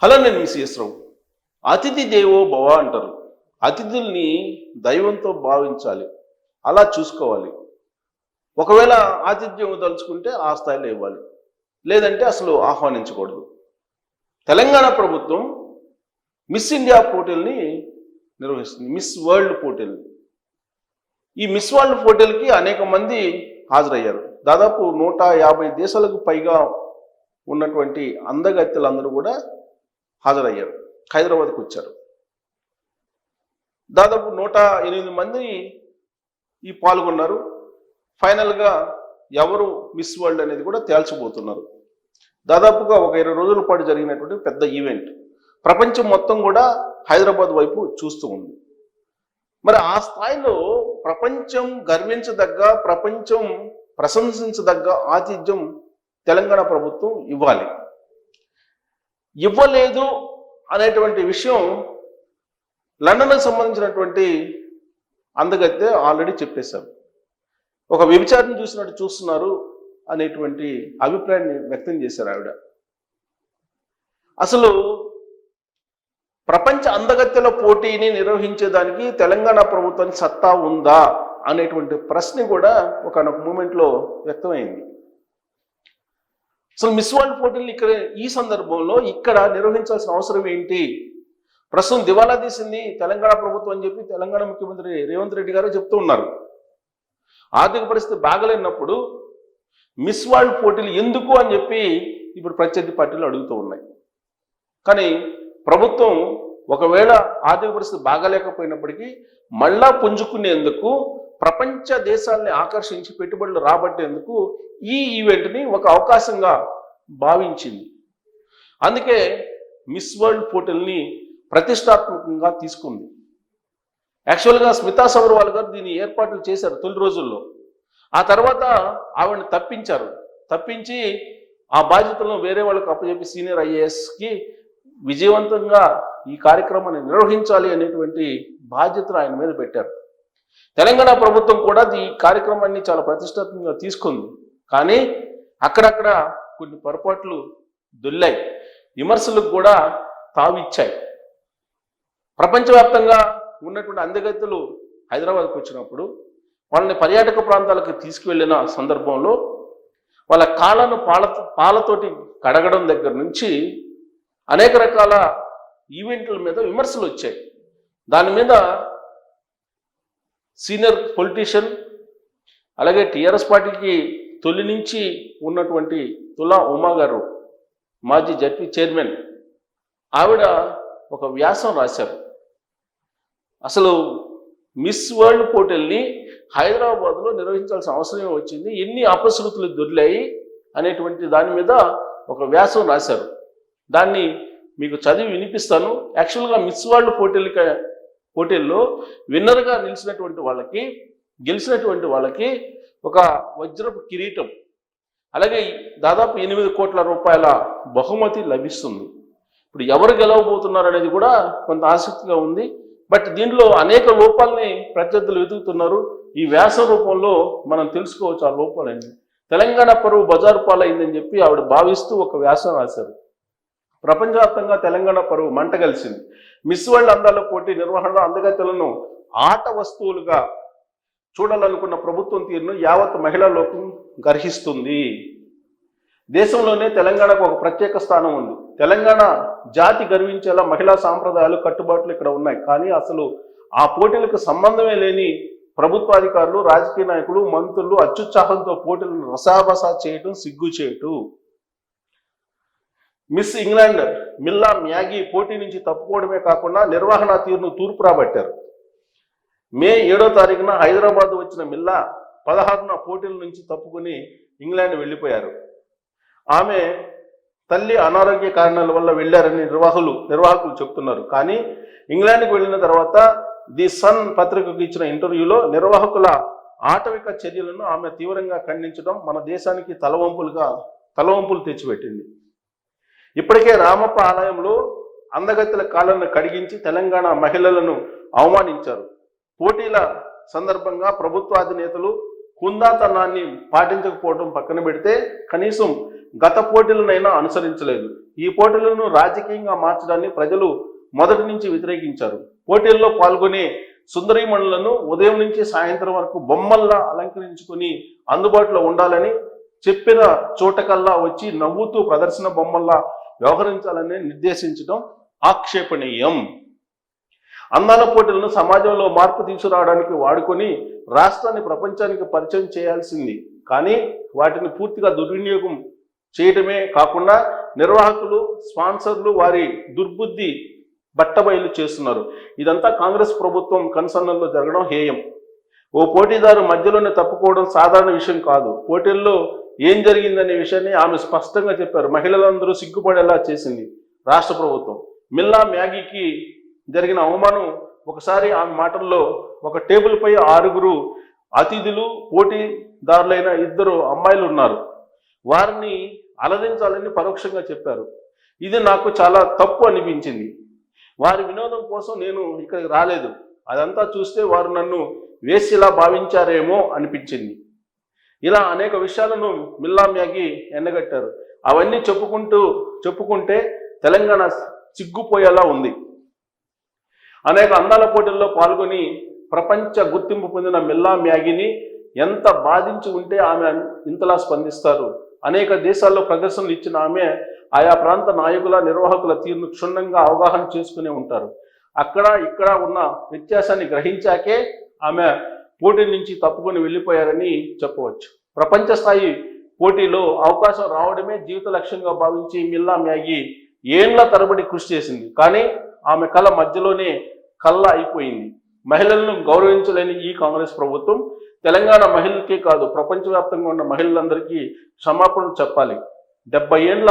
Hello, నేను మీ CS రావు. అతిథి దేవో భవ అంటారు. అతిథుల్ని దైవంతో భావించాలి, అలా చూసుకోవాలి. ఒకవేళ ఆతిథ్యం దలుచుకుంటే ఆ స్థాయిలో ఇవ్వాలి, లేదంటే అసలు ఆహ్వానించకూడదు. తెలంగాణ ప్రభుత్వం మిస్ ఇండియా పోటీల్ని నిర్వహిస్తుంది, మిస్ వరల్డ్ పోటీల్ని. ఈ మిస్ వరల్డ్ పోటీలకి అనేక మంది హాజరయ్యారు. దాదాపు 150 దేశాలకు పైగా ఉన్నటువంటి అందగత్తెలందరూ కూడా హాజరయ్యారు, హైదరాబాద్కు వచ్చారు. దాదాపు 108 మంది ఈ పాల్గొన్నారు. ఫైనల్గా ఎవరు మిస్ వరల్డ్ అనేది కూడా తేల్చబోతున్నారు. దాదాపుగా ఒక 20 రోజుల పాటు జరిగినటువంటి పెద్ద ఈవెంట్. ప్రపంచం మొత్తం కూడా హైదరాబాద్ వైపు చూస్తూ ఉంది. మరి ఆ స్థాయిలో ప్రపంచం గర్వించదగ్గ, ప్రపంచం ప్రశంసించదగ్గ ఆతిథ్యం తెలంగాణ ప్రభుత్వం ఇవ్వాలి. ఇవ్వలేదు అనేటువంటి విషయం లండన్కు సంబంధించినటువంటి అందగత్తె ఆల్రెడీ చెప్పేశారు. ఒక వ్యభిచారం చూసినట్టు చూస్తున్నారు అనేటువంటి అభిప్రాయాన్ని వ్యక్తం చేశారు ఆవిడ. అసలు ప్రపంచ అందగత్తెల పోటీని నిర్వహించేదానికి తెలంగాణ ప్రభుత్వానికి సత్తా ఉందా అనేటువంటి ప్రశ్న కూడా ఒక మూమెంట్లో వ్యక్తమైంది. అసలు మిస్ వరల్డ్ పోటీలు ఇక్కడ ఈ సందర్భంలో ఇక్కడ నిర్వహించాల్సిన అవసరం ఏంటి? ప్రస్తుతం దివాలా తీసింది తెలంగాణ ప్రభుత్వం అని చెప్పి తెలంగాణ ముఖ్యమంత్రి రేవంత్ రెడ్డి గారు చెప్తూ ఉన్నారు. ఆర్థిక పరిస్థితి బాగలేనప్పుడు మిస్ వరల్డ్ పోటీలు ఎందుకు అని చెప్పి ఇప్పుడు ప్రత్యర్థి పార్టీలు అడుగుతూ ఉన్నాయి. కానీ ప్రభుత్వం ఒకవేళ ఆర్థిక పరిస్థితి బాగాలేకపోయినప్పటికీ మళ్ళా పుంజుకునేందుకు, ప్రపంచ దేశాలని ఆకర్షించి పెట్టుబడులు రాబట్టేందుకు ఈ ఈవెంట్ని ఒక అవకాశంగా భావించింది. అందుకే మిస్ వరల్డ్ పోటీల్ని ప్రతిష్టాత్మకంగా తీసుకుంది. యాక్చువల్గా స్మితా సబర్వాల్ గారు దీన్ని ఏర్పాట్లు చేశారు తొలి రోజుల్లో. ఆ తర్వాత ఆవిడని తప్పించి ఆ బాధ్యతలను వేరే వాళ్ళకు అప్పచెప్పి సీనియర్ ఐఏఎస్కి విజయవంతంగా ఈ కార్యక్రమాన్ని నిర్వహించాలి అనేటువంటి బాధ్యతను ఆయన మీద పెట్టారు. తెలంగాణ ప్రభుత్వం కూడా ఈ కార్యక్రమాన్ని చాలా ప్రతిష్టాత్మకంగా తీసుకుంది. కానీ అక్కడక్కడ కొన్ని పొరపాట్లు దొల్లాయి, విమర్శలకు కూడా తావిచ్చాయి. ప్రపంచవ్యాప్తంగా ఉన్నటువంటి అందగత్తెలు హైదరాబాద్కు వచ్చినప్పుడు వాళ్ళని పర్యాటక ప్రాంతాలకు తీసుకువెళ్ళిన సందర్భంలో వాళ్ళ కాళ్ళను పాలతోటి కడగడం దగ్గర నుంచి అనేక రకాల ఈవెంట్ల మీద విమర్శలు వచ్చాయి. దాని మీద సీనియర్ పొలిటీషియన్, అలాగే టీఆర్ఎస్ పార్టీకి తొలి నుంచి ఉన్నటువంటి తులా ఉమా గారు, మాజీ జడ్పీ చైర్మన్, ఆవిడ ఒక వ్యాసం రాశారు. అసలు మిస్ వరల్డ్ పోటీల్ని హైదరాబాద్లో నిర్వహించాల్సిన అవసరం వచ్చింది, ఎన్ని అపశృతులు దొర్లాయి అనేటువంటి దాని మీద ఒక వ్యాసం రాశారు. దాన్ని మీకు చదివి వినిపిస్తాను. యాక్చువల్గా మిస్ వరల్డ్ పోటీల్లో విన్నర్గా గెలిచినటువంటి వాళ్ళకి ఒక వజ్రపు కిరీటం, అలాగే దాదాపు 8 కోట్ల రూపాయల బహుమతి లభిస్తుంది. ఇప్పుడు ఎవరు గెలవబోతున్నారు అనేది కూడా కొంత ఆసక్తిగా ఉంది. బట్ దీనిలో అనేక లోపాలని ప్రత్యర్థులు వెతుకుతున్నారు. ఈ వ్యాస రూపంలో మనం తెలుసుకోవచ్చు ఆ లోపాలని. తెలంగాణ పరువు బజారు పాలైందని చెప్పి ఆవిడ భావిస్తూ ఒక వ్యాసం రాశారు. ప్రపంచవ్యాప్తంగా తెలంగాణ పరువు మంట కలిసింది. మిస్ వరల్డ్ అందాల పోటీ నిర్వహణలో అందగత్తెలను ఆట వస్తువులుగా చూడాలనుకున్న ప్రభుత్వం తీరును యావత్ మహిళా లోకం గర్హిస్తుంది. దేశంలోనే తెలంగాణకు ఒక ప్రత్యేక స్థానం ఉంది. తెలంగాణ జాతి గర్వించేలా మహిళా సాంప్రదాయాలు, కట్టుబాట్లు ఇక్కడ ఉన్నాయి. కానీ అసలు ఆ పోటీలకు సంబంధమే లేని ప్రభుత్వాధికారులు, రాజకీయ నాయకులు, మంత్రులు అత్యుత్సాహంతో పోటీలను రసాబసా చేయటం సిగ్గుచేటు. మిస్ ఇంగ్లాండ్ మిల్లా మ్యాగీ పోటీ నుంచి తప్పుకోవడమే కాకుండా నిర్వహణ తీరును తూర్పు రాబట్టారు. మే 7వ తారీఖున హైదరాబాద్ వచ్చిన మిల్లా 16న పోటీల నుంచి తప్పుకొని ఇంగ్లాండ్ వెళ్ళిపోయారు. ఆమె తల్లి అనారోగ్య కారణాల వల్ల వెళ్ళారని నిర్వాహకులు చెప్తున్నారు. కానీ ఇంగ్లాండ్కి వెళ్ళిన తర్వాత ది సన్ పత్రికకు ఇచ్చిన ఇంటర్వ్యూలో నిర్వాహకుల ఆటవిక చర్యలను ఆమె తీవ్రంగా ఖండించడం మన దేశానికి తలవంపులు తెచ్చిపెట్టింది. ఇప్పటికే రామప్ప ఆలయంలో అందగత్తెల కాళ్ళను కడిగించి తెలంగాణ మహిళలను అవమానించారు. పోటీల సందర్భంగా ప్రభుత్వాధినేతలు హుందాతనాన్ని పాటించకపోవడం పక్కన పెడితే కనీసం గత పోటీలనైనా అనుసరించలేదు. ఈ పోటీలను రాజకీయంగా మార్చడాన్ని ప్రజలు మొదటి నుంచి వ్యతిరేకించారు. పోటీల్లో పాల్గొనే సుందరీమణులను ఉదయం నుంచి సాయంత్రం వరకు బొమ్మల్లా అలంకరించుకుని అందుబాటులో ఉండాలని, చెప్పిన చోటకల్లా వచ్చి నవ్వుతూ ప్రదర్శన బొమ్మల్లా వ్యవహరించాలని నిర్దేశించడం ఆక్షేపణీయం. అందాల పోటీలను సమాజంలో మార్పు తీసుకురావడానికి వాడుకొని రాష్ట్రాన్ని ప్రపంచానికి పరిచయం చేయాల్సింది. కానీ వాటిని పూర్తిగా దుర్వినియోగం చేయటమే కాకుండా నిర్వాహకులు, స్పాన్సర్లు వారి దుర్బుద్ధి బట్టబయలు చేస్తున్నారు. ఇదంతా కాంగ్రెస్ ప్రభుత్వం కన్సర్న్లో జరగడం హేయం. ఓ పోటీదారు మధ్యలోనే తప్పుకోవడం సాధారణ విషయం కాదు. పోటీల్లో ఏం జరిగిందనే విషయాన్ని ఆమె స్పష్టంగా చెప్పారు. మహిళలందరూ సిగ్గుపడేలా చేసింది రాష్ట్ర ప్రభుత్వం. మిల్లా మ్యాగీకి జరిగిన అవమానం ఒకసారి ఆమె మాటల్లో, ఒక టేబుల్ పై 6 అతిథులు, పోటీదారులైన 2 అమ్మాయిలు ఉన్నారు, వారిని అలరించాలని పరోక్షంగా చెప్పారు. ఇది నాకు చాలా తప్పు అనిపించింది. వారి వినోదం కోసం నేను ఇక్కడికి రాలేదు. అదంతా చూస్తే వారు నన్ను వేసిలా భావించారేమో అనిపించింది. ఇలా అనేక విషయాలను మిల్లా మ్యాగీ ఎండగట్టారు. అవన్నీ చెప్పుకుంటే తెలంగాణ సిగ్గుపోయేలా ఉంది. అనేక అందాల పోటీల్లో పాల్గొని ప్రపంచ గుర్తింపు పొందిన మిల్లా మ్యాగీని ఎంత బాధించి ఉంటే ఆమె ఇంతలా స్పందిస్తారు? అనేక దేశాల్లో ప్రదర్శనలు ఇచ్చిన ఆమె ఆయా ప్రాంత నాయకుల, నిర్వాహకుల తీరును క్షుణ్ణంగా అవగాహన చేసుకునే ఉంటారు. అక్కడ ఇక్కడ ఉన్న వ్యత్యాసాన్ని గ్రహించాకే ఆమె పోటీ నుంచి తప్పుకొని వెళ్ళిపోయారని చెప్పవచ్చు. ప్రపంచ స్థాయి పోటీలో అవకాశం రావడమే జీవిత లక్ష్యంగా భావించి మిల్లా మ్యాగీ ఏండ్ల తరబడి కృషి చేసింది. కానీ ఆమె కళ మధ్యలోనే కళ్ళ అయిపోయింది. మహిళలను గౌరవించలేని ఈ కాంగ్రెస్ ప్రభుత్వం తెలంగాణ మహిళలకే కాదు, ప్రపంచవ్యాప్తంగా ఉన్న మహిళలందరికీ క్షమాపణ చెప్పాలి. 70 ఏండ్ల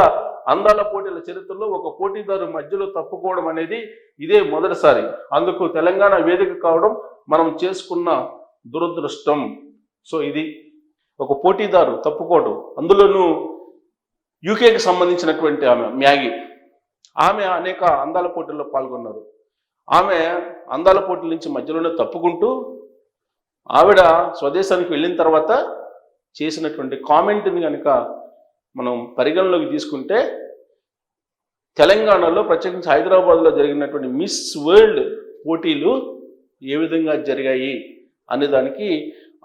అందాల పోటీల చరిత్రలో ఒక పోటీదారు మధ్యలో తప్పుకోవడం అనేది ఇదే మొదటిసారి. అందుకు తెలంగాణ వేదిక కావడం మనం చేసుకున్న దురదృష్టం. సో ఇది ఒక పోటీదారు తప్పుకోవడం, అందులోనూ యూకేకి సంబంధించినటువంటి ఆమె మ్యాగీ. ఆమె అనేక అందాల పోటీల్లో పాల్గొన్నారు. ఆమె అందాల పోటీల నుంచి మధ్యలోనే తప్పుకుంటూ ఆవిడ స్వదేశానికి వెళ్ళిన తర్వాత చేసినటువంటి కామెంట్ని కనుక మనం పరిగణలోకి తీసుకుంటే, తెలంగాణలో ప్రత్యేకించి హైదరాబాద్లో జరిగినటువంటి మిస్ వరల్డ్ పోటీలు ఏ విధంగా జరిగాయి అనే దానికి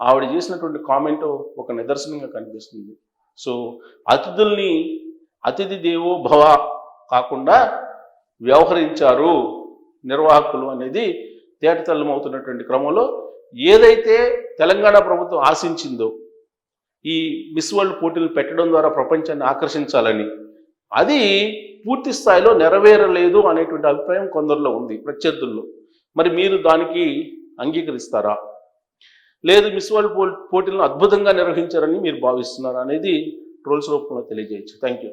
ఆవిడ చేసినటువంటి కామెంట్ ఒక నిదర్శనంగా కనిపిస్తుంది. సో అతిథుల్ని అతిథి దేవో భవ కాకుండా వ్యవహరించారు నిర్వాహకులు అనేది తేటతెల్లమవుతున్నటువంటి క్రమంలో, ఏదైతే తెలంగాణ ప్రభుత్వం ఆశించిందో ఈ మిస్ వరల్డ్ పోటీలు పెట్టడం ద్వారా ప్రపంచాన్ని ఆకర్షించాలని, అది పూర్తి స్థాయిలో నెరవేరలేదు అనేటువంటి అభిప్రాయం కొందరిలో ఉంది, ప్రత్యర్థుల్లో. మరి మీరు దానికి అంగీకరిస్తారా? లేదు మిస్ వరల్డ్ పోటీలను అద్భుతంగా నిర్వహించారని మీరు భావిస్తున్నారా అనేది ట్రోల్స్ రూపంలో తెలియజేయచ్చు. Thank you.